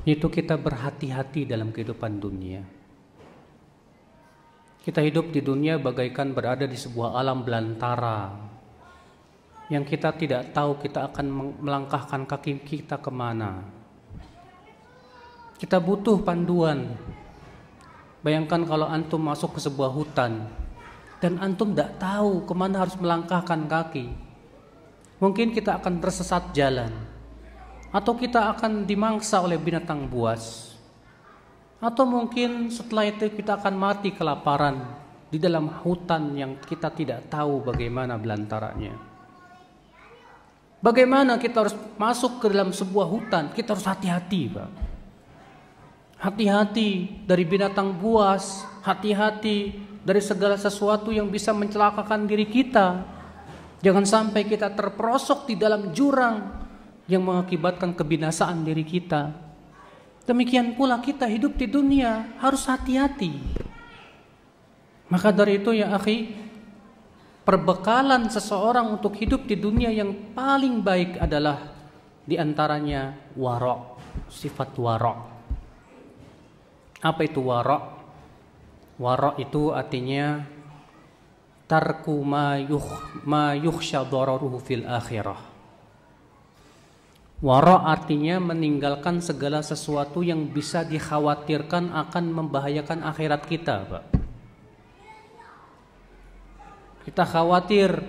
Itu kita berhati-hati dalam kehidupan dunia. Kita hidup di dunia bagaikan berada di sebuah alam belantara yang kita tidak tahu kita akan melangkahkan kaki kita kemana. Kita butuh panduan. Bayangkan kalau antum masuk ke sebuah hutan dan antum tidak tahu kemana harus melangkahkan kaki. Mungkin kita akan tersesat jalan, atau kita akan dimangsa oleh binatang buas, atau mungkin setelah itu kita akan mati kelaparan di dalam hutan yang kita tidak tahu bagaimana belantaranya. Bagaimana kita harus masuk ke dalam sebuah hutan? Kita harus hati-hati, Pak. Hati-hati dari binatang buas, hati-hati dari segala sesuatu yang bisa mencelakakan diri kita. Jangan sampai kita terperosok di dalam jurang yang mengakibatkan kebinasaan diri kita. Demikian pula kita hidup di dunia harus hati-hati. Maka dari itu ya akhi, perbekalan seseorang untuk hidup di dunia yang paling baik adalah diantaranya wara', sifat wara'. Apa itu wara'? Wara' itu artinya tarku ma yukhsha dararuhu fil akhirah. Wara' artinya meninggalkan segala sesuatu yang bisa dikhawatirkan akan membahayakan akhirat kita, Pak. Kita khawatir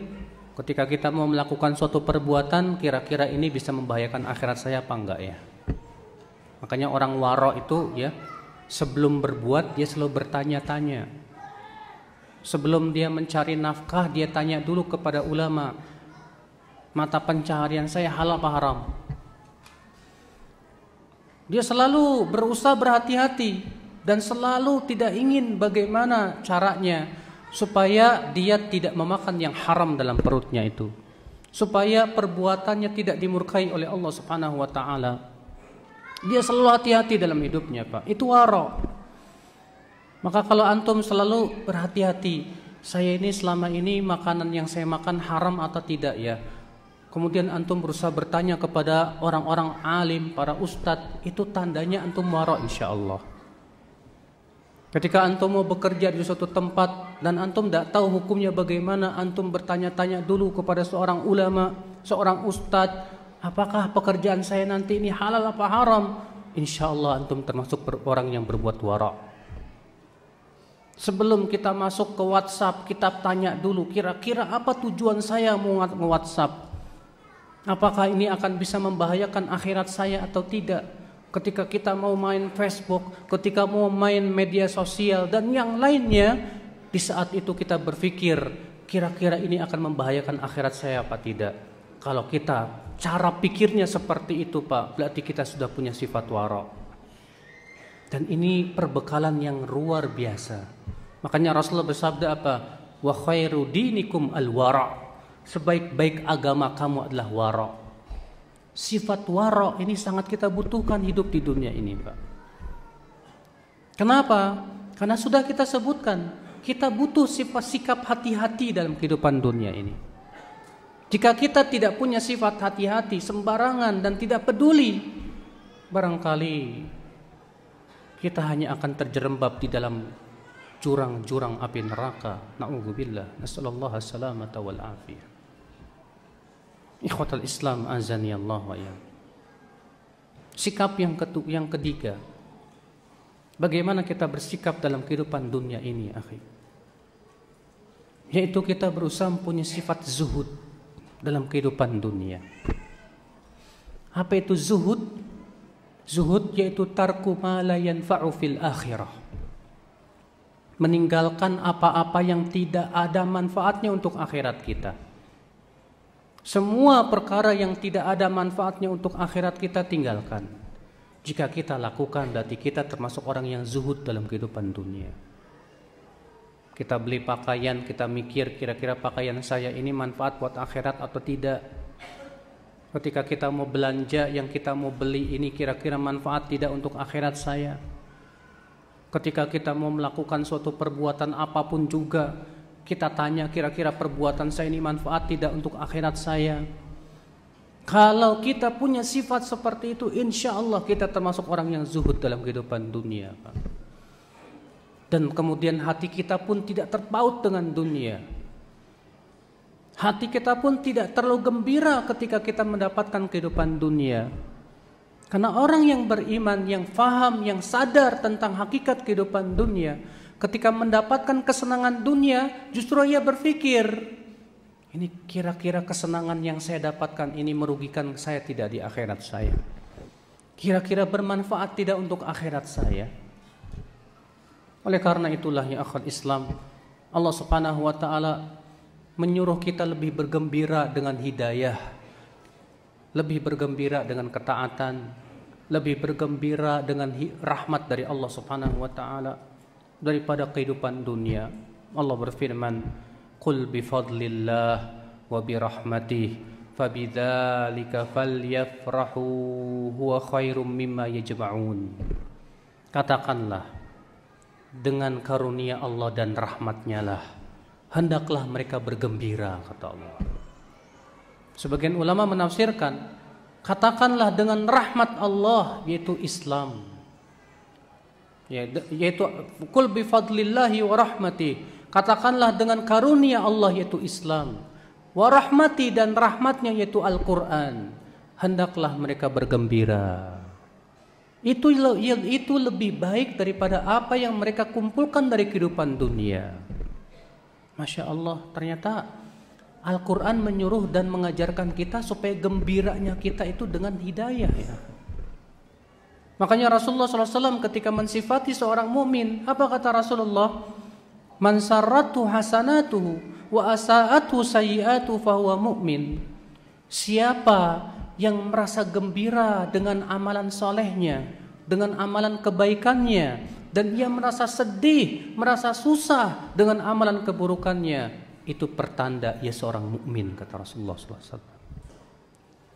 ketika kita mau melakukan suatu perbuatan, kira-kira ini bisa membahayakan akhirat saya apa enggak ya? Makanya orang wara' itu ya, sebelum berbuat dia selalu bertanya-tanya. Sebelum dia mencari nafkah, dia tanya dulu kepada ulama, mata pencaharian saya halal apa haram? Dia selalu berusaha berhati-hati dan selalu tidak ingin bagaimana caranya supaya dia tidak memakan yang haram dalam perutnya itu, supaya perbuatannya tidak dimurkai oleh Allah Subhanahu wa taala. Dia selalu hati-hati dalam hidupnya, Pak. Itu wara'. Maka kalau antum selalu berhati-hati, saya ini selama ini makanan yang saya makan haram atau tidak ya? Kemudian antum berusaha bertanya kepada orang-orang alim, para ustadz, itu tandanya antum wara' insyaallah. Ketika antum mau bekerja di suatu tempat dan antum tidak tahu hukumnya bagaimana, antum bertanya-tanya dulu kepada seorang ulama, seorang ustadz, apakah pekerjaan saya nanti ini halal apa haram? Insyaallah antum termasuk orang yang berbuat wara'. Sebelum kita masuk ke WhatsApp, kita tanya dulu kira-kira apa tujuan saya mau nge-WhatsApp. Apakah ini akan bisa membahayakan akhirat saya atau tidak? Ketika kita mau main Facebook, ketika mau main media sosial dan yang lainnya, di saat itu kita berpikir, kira-kira ini akan membahayakan akhirat saya apa tidak? Kalau kita cara pikirnya seperti itu, Pak, berarti kita sudah punya sifat wara'. Dan ini perbekalan yang luar biasa. Makanya Rasulullah bersabda apa? Wa khairu dinikum al-wara'. Sebaik-baik agama kamu adalah wara'. Sifat wara' ini sangat kita butuhkan hidup di dunia ini, Pak. Kenapa? Karena sudah kita sebutkan, kita butuh sifat sikap hati-hati dalam kehidupan dunia ini. Jika kita tidak punya sifat hati-hati, sembarangan dan tidak peduli, barangkali kita hanya akan terjerembab di dalam jurang-jurang api neraka. Na'udzubillah. Nasallallahu as-salamata wal afiyah. Ikhwatal Islam azani Allah wa ya. Sikap yang ketiga, bagaimana kita bersikap dalam kehidupan dunia ini, akhi? Yaitu kita berusaha mempunyai sifat zuhud dalam kehidupan dunia. Apa itu zuhud? Zuhud yaitu tarku ma la yanfa'u fil akhirah. Meninggalkan apa-apa yang tidak ada manfaatnya untuk akhirat kita. Semua perkara yang tidak ada manfaatnya untuk akhirat kita tinggalkan. Jika kita lakukan, berarti kita termasuk orang yang zuhud dalam kehidupan dunia. Kita beli pakaian, kita mikir kira-kira pakaian saya ini manfaat buat akhirat atau tidak. Ketika kita mau belanja, yang kita mau beli ini kira-kira manfaat tidak untuk akhirat saya. Ketika kita mau melakukan suatu perbuatan apapun juga, kita tanya kira-kira perbuatan saya ini manfaat tidak untuk akhirat saya. Kalau kita punya sifat seperti itu, insya Allah kita termasuk orang yang zuhud dalam kehidupan dunia, Pak. Dan kemudian hati kita pun tidak terpaut dengan dunia. Hati kita pun tidak terlalu gembira ketika kita mendapatkan kehidupan dunia. Karena orang yang beriman, yang faham, yang sadar tentang hakikat kehidupan dunia, ketika mendapatkan kesenangan dunia, justru ia berpikir, ini kira-kira kesenangan yang saya dapatkan ini merugikan saya tidak di akhirat saya? Kira-kira bermanfaat tidak untuk akhirat saya? Oleh karena itulah ya akhwat Islam, Allah Subhanahu wa taala menyuruh kita lebih bergembira dengan hidayah, lebih bergembira dengan ketaatan, lebih bergembira dengan rahmat dari Allah Subhanahu wa taala daripada kehidupan dunia. Allah berfirman, "Qul bi fadlillah wa bi rahmatih fabidzalika falyafrahu huwa khairum mimma yajma'un." Katakanlah, dengan karunia Allah dan rahmatnya lah hendaklah mereka bergembira, kata Allah. Sebagian ulama menafsirkan, katakanlah dengan rahmat Allah, yaitu Islam, yaitu qul bi fadlillahi wa rahmati, katakanlah dengan karunia Allah yaitu Islam, wa rahmati dan rahmatnya yaitu Al-Quran, hendaklah mereka bergembira. Itu lebih baik daripada apa yang mereka kumpulkan dari kehidupan dunia. Masya Allah, ternyata Al-Quran menyuruh dan mengajarkan kita supaya gembiranya kita itu dengan hidayah, ya. Makanya Rasulullah SAW ketika mensifati seorang mukmin, apa kata Rasulullah? Man sarratu hasanatuhu wa asa'atu sayyi'atu fahuwa mu'min. Siapa yang merasa gembira dengan amalan solehnya, dengan amalan kebaikannya, dan ia merasa sedih, merasa susah dengan amalan keburukannya, itu pertanda ia seorang mukmin, kata Rasulullah SAW.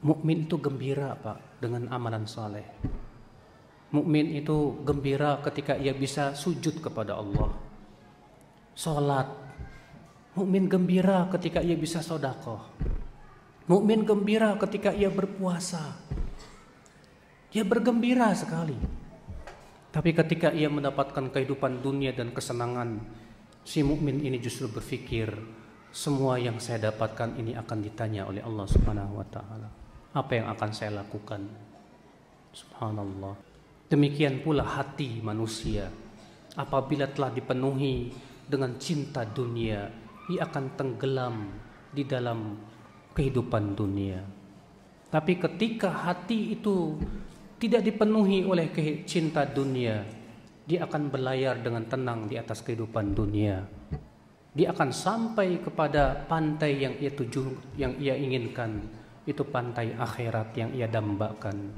Mukmin itu gembira, Pak, dengan amalan soleh. Mukmin itu gembira ketika ia bisa sujud kepada Allah, sholat. Mukmin gembira ketika ia bisa sedekah. Mukmin gembira ketika ia berpuasa. Dia bergembira sekali. Tapi ketika ia mendapatkan kehidupan dunia dan kesenangan, si mukmin ini justru berpikir, semua yang saya dapatkan ini akan ditanya oleh Allah Subhanahu wa taala. Apa yang akan saya lakukan? Subhanallah. Demikian pula hati manusia, apabila telah dipenuhi dengan cinta dunia, ia akan tenggelam di dalam kehidupan dunia. Tapi ketika hati itu tidak dipenuhi oleh cinta dunia, dia akan berlayar dengan tenang di atas kehidupan dunia. Dia akan sampai kepada pantai yang ia tuju, yang ia inginkan, itu pantai akhirat yang ia dambakan.